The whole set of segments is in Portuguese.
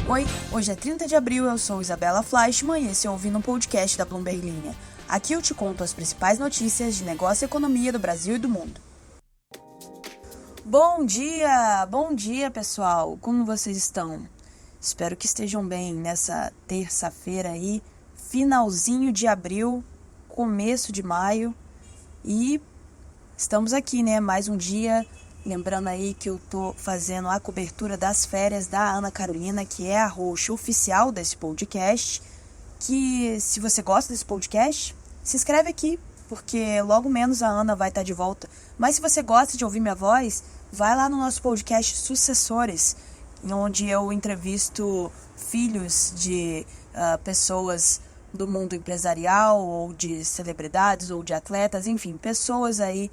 Oi, hoje é 30 de abril, eu sou Isabela Fleischmann e esse é Ouvindo um Podcast da Bloomberg Linha. Aqui eu te conto as principais notícias de negócio e economia do Brasil e do mundo. Bom dia pessoal, como vocês estão? Espero que estejam bem nessa terça-feira aí, finalzinho de abril, começo de maio e estamos aqui, mais um dia. Lembrando aí que eu tô fazendo a cobertura das férias da Ana Carolina, que é a host oficial desse podcast, que se você gosta desse podcast, se inscreve aqui, porque logo menos a Ana vai estar de volta. Mas se você gosta de ouvir minha voz, vai lá no nosso podcast Sucessores, onde eu entrevisto filhos de pessoas do mundo empresarial, ou de celebridades, ou de atletas, enfim, pessoas aí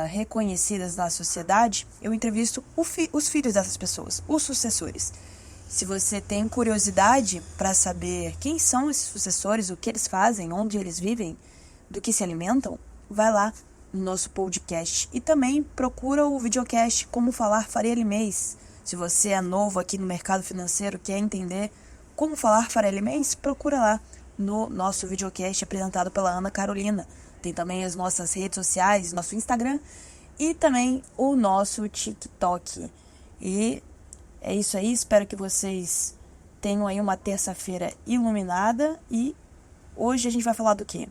reconhecidas na sociedade. Eu entrevisto os filhos dessas pessoas, os sucessores. Se você tem curiosidade para saber quem são esses sucessores, o que eles fazem, onde eles vivem, do que se alimentam, vai lá no nosso podcast. E também procura o videocast Como Falar Faria Mês. Se você é novo aqui no mercado financeiro, quer entender como falar Faria Mês, procura lá no nosso videocast apresentado pela Ana Carolina. Tem também as nossas redes sociais, nosso Instagram e também o nosso TikTok. E é isso aí, espero que vocês tenham aí uma terça-feira iluminada. E hoje a gente vai falar do quê?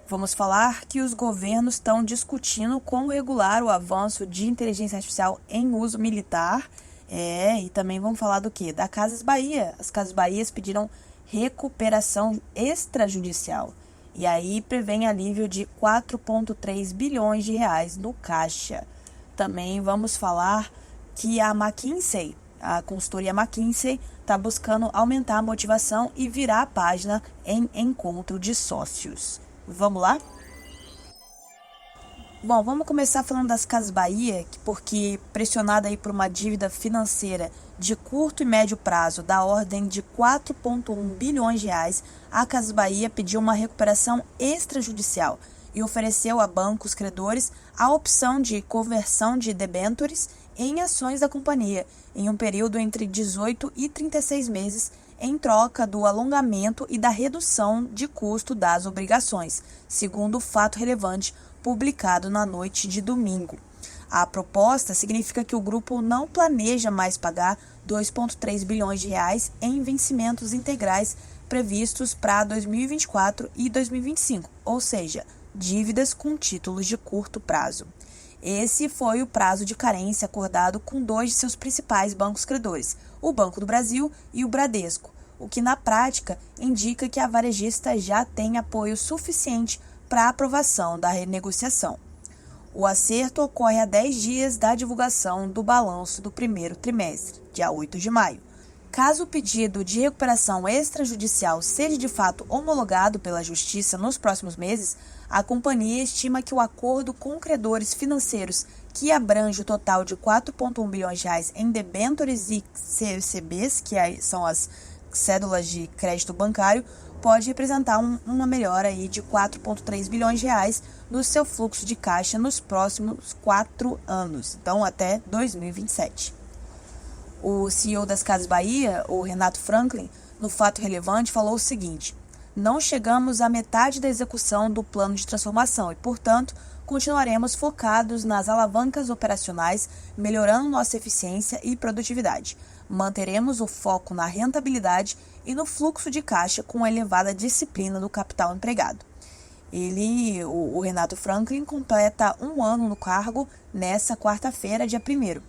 Vamos falar que os governos estão discutindo como regular o avanço de inteligência artificial em uso militar. E também vamos falar do quê? Da Casas Bahia. As Casas Bahia pediram recuperação extrajudicial. E aí prevém alívio de 4,3 bilhões de reais no caixa. Também vamos falar que a McKinsey, a consultoria McKinsey, está buscando aumentar a motivação e virar a página em encontro de sócios. Vamos lá? Bom, vamos começar falando das Casas Bahia, porque pressionada aí por uma dívida financeira de curto e médio prazo da ordem de 4,1 bilhões de reais, a Casas Bahia pediu uma recuperação extrajudicial e ofereceu a bancos credores a opção de conversão de debêntures em ações da companhia em um período entre 18 e 36 meses, em troca do alongamento e da redução de custo das obrigações, segundo o fato relevante publicado na noite de domingo. A proposta significa que o grupo não planeja mais pagar 2,3 bilhões de reais em vencimentos integrais previstos para 2024 e 2025, ou seja, dívidas com títulos de curto prazo. Esse foi o prazo de carência acordado com dois de seus principais bancos credores, o Banco do Brasil e o Bradesco, o que na prática indica que a varejista já tem apoio suficiente para a aprovação da renegociação. O acerto ocorre a 10 dias da divulgação do balanço do primeiro trimestre, dia 8 de maio. Caso o pedido de recuperação extrajudicial seja de fato homologado pela Justiça nos próximos meses, a companhia estima que o acordo com credores financeiros, que abrange o total de 4,1 bilhões de reais em debêntures e CCBs, que são as cédulas de crédito bancário, pode representar uma melhora aí de 4,3 bilhões de reais no seu fluxo de caixa nos próximos 4 anos, então até 2027. O CEO das Casas Bahia, o Renato Franklin, no Fato Relevante, falou o seguinte: não chegamos à metade da execução do plano de transformação e, portanto, continuaremos focados nas alavancas operacionais, melhorando nossa eficiência e produtividade. Manteremos o foco na rentabilidade e no fluxo de caixa com a elevada disciplina do capital empregado. O Renato Franklin, completa 1 ano no cargo nessa quarta-feira, dia 1º.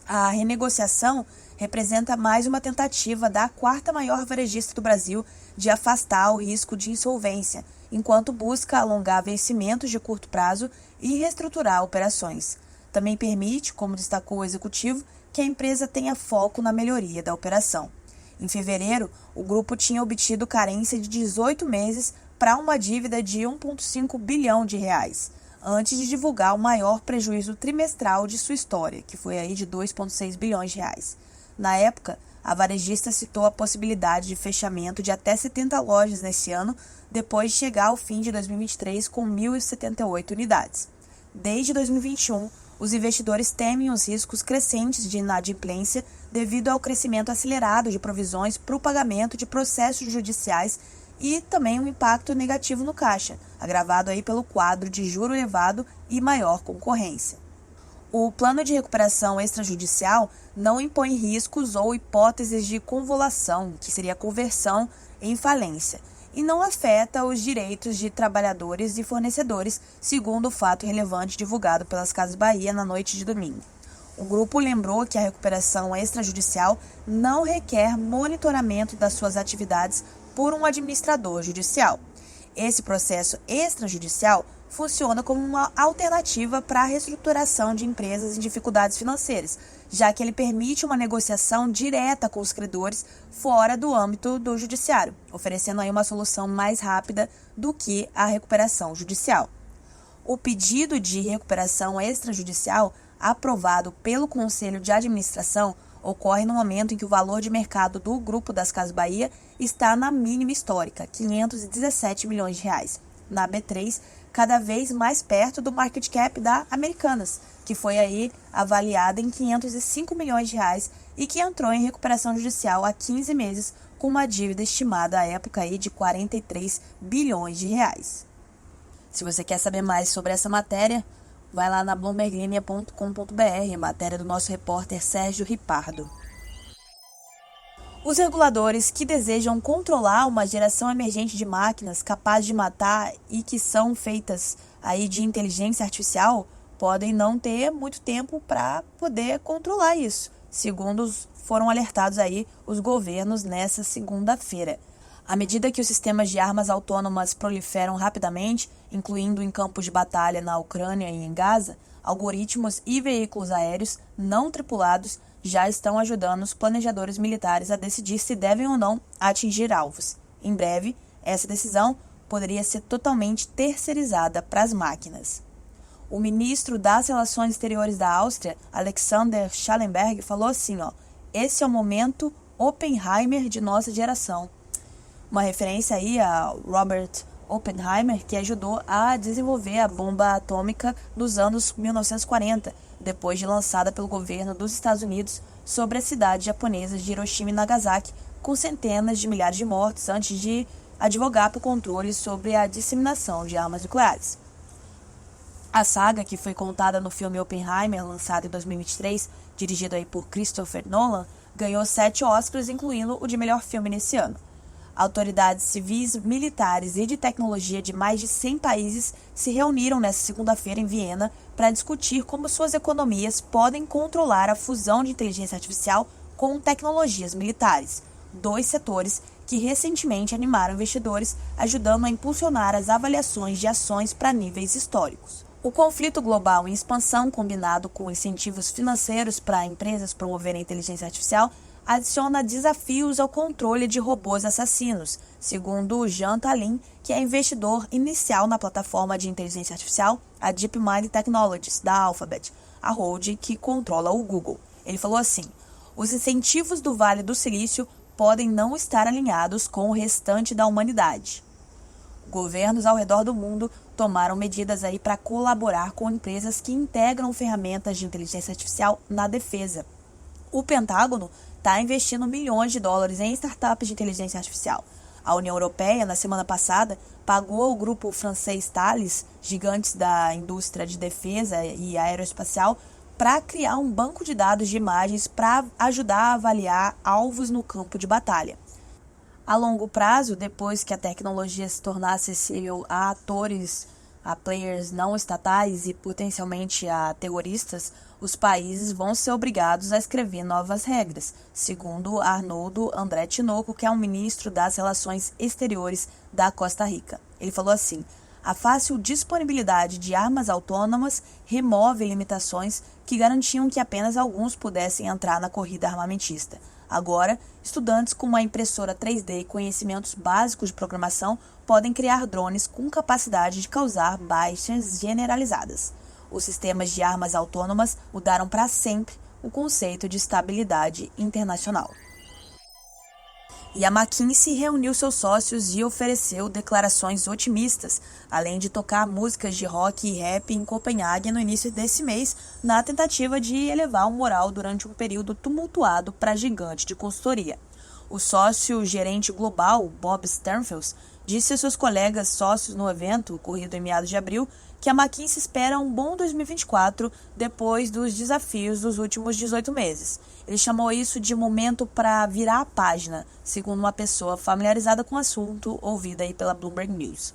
A renegociação representa mais uma tentativa da quarta maior varejista do Brasil de afastar o risco de insolvência, enquanto busca alongar vencimentos de curto prazo e reestruturar operações. Também permite, como destacou o executivo, que a empresa tenha foco na melhoria da operação. Em fevereiro, o grupo tinha obtido carência de 18 meses para uma dívida de 1,5 bilhão de reais, antes de divulgar o maior prejuízo trimestral de sua história, que foi aí de 2,6 bilhões de reais. Na época, a varejista citou a possibilidade de fechamento de até 70 lojas nesse ano, depois de chegar ao fim de 2023 com 1.078 unidades. Desde 2021, Os investidores temem os riscos crescentes de inadimplência devido ao crescimento acelerado de provisões para o pagamento de processos judiciais e também um impacto negativo no caixa, agravado aí pelo quadro de juro elevado e maior concorrência. O plano de recuperação extrajudicial não impõe riscos ou hipóteses de convolução, que seria a conversão em falência, e não afeta os direitos de trabalhadores e fornecedores, segundo o fato relevante divulgado pelas Casas Bahia na noite de domingo. O grupo lembrou que a recuperação extrajudicial não requer monitoramento das suas atividades por um administrador judicial. Esse processo extrajudicial funciona como uma alternativa para a reestruturação de empresas em dificuldades financeiras, já que ele permite uma negociação direta com os credores fora do âmbito do judiciário, oferecendo aí uma solução mais rápida do que a recuperação judicial. O pedido de recuperação extrajudicial, aprovado pelo Conselho de Administração, ocorre no momento em que o valor de mercado do Grupo das Casas Bahia está na mínima histórica, R$ 517 milhões. Na B3, cada vez mais perto do market cap da Americanas, que foi aí avaliada em R$ 505 milhões e que entrou em recuperação judicial há 15 meses com uma dívida estimada à época aí de R$ 43 bilhões. Se você quer saber mais sobre essa matéria, vai lá na bloomberglinea.com.br, matéria do nosso repórter Sérgio Ripardo. Os reguladores que desejam controlar uma geração emergente de máquinas capazes de matar e que são feitas aí de inteligência artificial podem não ter muito tempo para poder controlar isso, segundo foram alertados aí os governos nessa segunda-feira. À medida que os sistemas de armas autônomas proliferam rapidamente, incluindo em campos de batalha na Ucrânia e em Gaza, algoritmos e veículos aéreos não tripulados já estão ajudando os planejadores militares a decidir se devem ou não atingir alvos. Em breve, essa decisão poderia ser totalmente terceirizada para as máquinas. O ministro das Relações Exteriores da Áustria, Alexander Schallenberg, falou assim, esse é o momento Oppenheimer de nossa geração. Uma referência aí a Robert Oppenheimer, que ajudou a desenvolver a bomba atômica nos anos 1940, depois de lançada pelo governo dos Estados Unidos sobre a cidade japonesa de Hiroshima e Nagasaki, com centenas de milhares de mortos antes de advogar por controle sobre a disseminação de armas nucleares. A saga, que foi contada no filme Oppenheimer, lançado em 2023, dirigido aí por Christopher Nolan, ganhou 7 Oscars, incluindo o de melhor filme nesse ano. Autoridades civis, militares e de tecnologia de mais de 100 países se reuniram nesta segunda-feira em Viena para discutir como suas economias podem controlar a fusão de inteligência artificial com tecnologias militares, 2 setores que recentemente animaram investidores, ajudando a impulsionar as avaliações de ações para níveis históricos. O conflito global em expansão, combinado com incentivos financeiros para empresas promoverem a inteligência artificial, adiciona desafios ao controle de robôs assassinos, segundo Jean Tallinn, que é investidor inicial na plataforma de inteligência artificial, a DeepMind Technologies, da Alphabet, a holding que controla o Google. Ele falou assim, os incentivos do Vale do Silício podem não estar alinhados com o restante da humanidade. Governos ao redor do mundo tomaram medidas aí para colaborar com empresas que integram ferramentas de inteligência artificial na defesa. O Pentágono está investindo milhões de dólares em startups de inteligência artificial. A União Europeia, na semana passada, pagou ao grupo francês Thales, gigantes da indústria de defesa e aeroespacial, para criar um banco de dados de imagens para ajudar a avaliar alvos no campo de batalha. A longo prazo, depois que a tecnologia se tornar acessível a atores, a players não estatais e potencialmente a terroristas, os países vão ser obrigados a escrever novas regras, segundo Arnoldo André Tinoco, que é um ministro das Relações Exteriores da Costa Rica. Ele falou assim, a fácil disponibilidade de armas autônomas remove limitações que garantiam que apenas alguns pudessem entrar na corrida armamentista. Agora, estudantes com uma impressora 3D e conhecimentos básicos de programação podem criar drones com capacidade de causar baixas generalizadas. Os sistemas de armas autônomas mudaram para sempre o conceito de estabilidade internacional. E a McKinsey reuniu seus sócios e ofereceu declarações otimistas, além de tocar músicas de rock e rap em Copenhague no início desse mês, na tentativa de elevar o moral durante um período tumultuado para a gigante de consultoria. O sócio-gerente global, Bob Sternfels, disse a seus colegas sócios no evento, ocorrido em meados de abril, que a McKinsey espera um bom 2024 depois dos desafios dos últimos 18 meses. Ele chamou isso de momento para virar a página, segundo uma pessoa familiarizada com o assunto, ouvida aí pela Bloomberg News.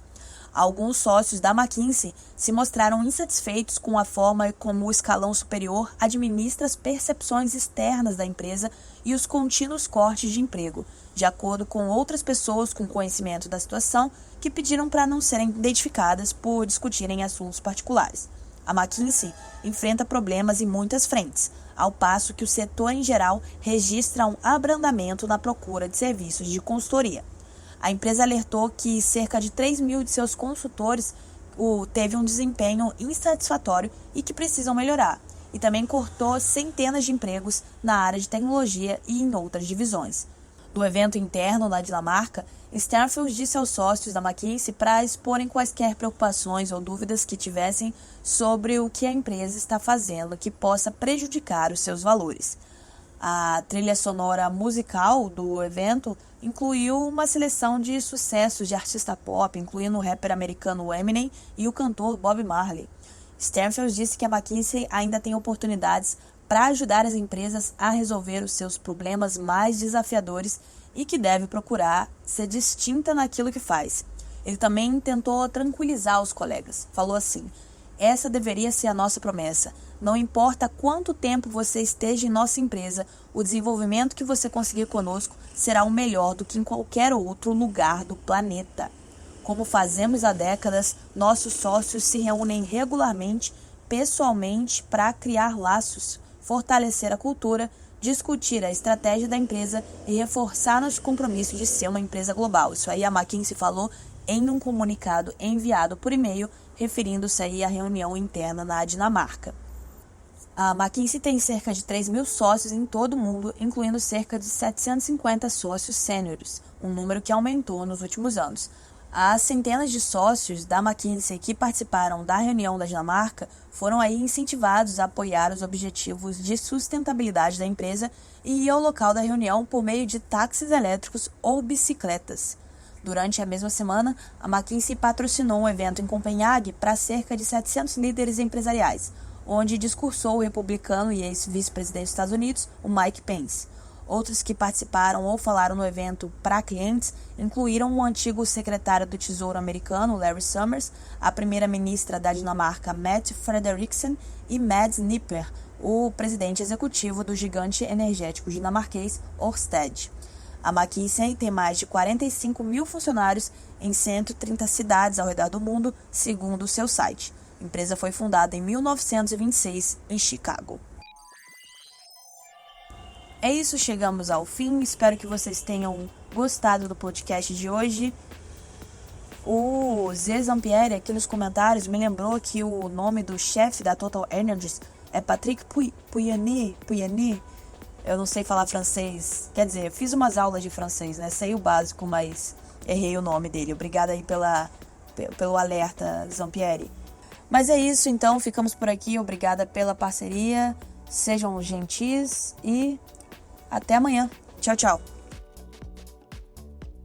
Alguns sócios da McKinsey se mostraram insatisfeitos com a forma como o escalão superior administra as percepções externas da empresa e os contínuos cortes de emprego, de acordo com outras pessoas com conhecimento da situação que pediram para não serem identificadas por discutirem assuntos particulares. A McKinsey enfrenta problemas em muitas frentes, ao passo que o setor em geral registra um abrandamento na procura de serviços de consultoria. A empresa alertou que cerca de 3 mil de seus consultores teve um desempenho insatisfatório e que precisam melhorar, e também cortou centenas de empregos na área de tecnologia e em outras divisões. No evento interno na Dinamarca, Sternfels disse aos sócios da McKinsey para exporem quaisquer preocupações ou dúvidas que tivessem sobre o que a empresa está fazendo que possa prejudicar os seus valores. A trilha sonora musical do evento incluiu uma seleção de sucessos de artista pop, incluindo o rapper americano Eminem e o cantor Bob Marley. Sternfels disse que a McKinsey ainda tem oportunidades para ajudar as empresas a resolver os seus problemas mais desafiadores e que deve procurar ser distinta naquilo que faz. Ele também tentou tranquilizar os colegas. Falou assim: essa deveria ser a nossa promessa. Não importa quanto tempo você esteja em nossa empresa, o desenvolvimento que você conseguir conosco será o melhor do que em qualquer outro lugar do planeta. Como fazemos há décadas, nossos sócios se reúnem regularmente, pessoalmente, para criar laços, fortalecer a cultura, discutir a estratégia da empresa e reforçar nosso compromisso de ser uma empresa global. Isso aí a McKinsey falou em um comunicado enviado por e-mail, referindo-se aí à reunião interna na Dinamarca. A McKinsey tem cerca de 3 mil sócios em todo o mundo, incluindo cerca de 750 sócios sêniores, um número que aumentou nos últimos anos. As centenas de sócios da McKinsey que participaram da reunião da Dinamarca foram aí incentivados a apoiar os objetivos de sustentabilidade da empresa e ir ao local da reunião por meio de táxis elétricos ou bicicletas. Durante a mesma semana, a McKinsey patrocinou um evento em Copenhague para cerca de 700 líderes empresariais, onde discursou o republicano e ex-vice-presidente dos Estados Unidos, o Mike Pence. Outros que participaram ou falaram no evento para clientes incluíram o antigo secretário do Tesouro americano, Larry Summers, a primeira-ministra da Dinamarca, Mette Frederiksen, e Mads Nipper, o presidente executivo do gigante energético dinamarquês Ørsted. A McKinsey tem mais de 45 mil funcionários em 130 cidades ao redor do mundo, segundo o seu site. A empresa foi fundada em 1926 em Chicago. É isso, chegamos ao fim. Espero que vocês tenham gostado do podcast de hoje. O Zé Zampieri aqui nos comentários me lembrou que o nome do chefe da Total Energies é Patrick Pouyanné. Eu não sei falar francês. Quer dizer, eu fiz umas aulas de francês, né? Sei o básico, mas errei o nome dele. Obrigada aí pelo alerta, Zampieri. Mas é isso, então. Ficamos por aqui. Obrigada pela parceria. Sejam gentis e até amanhã. Tchau, tchau.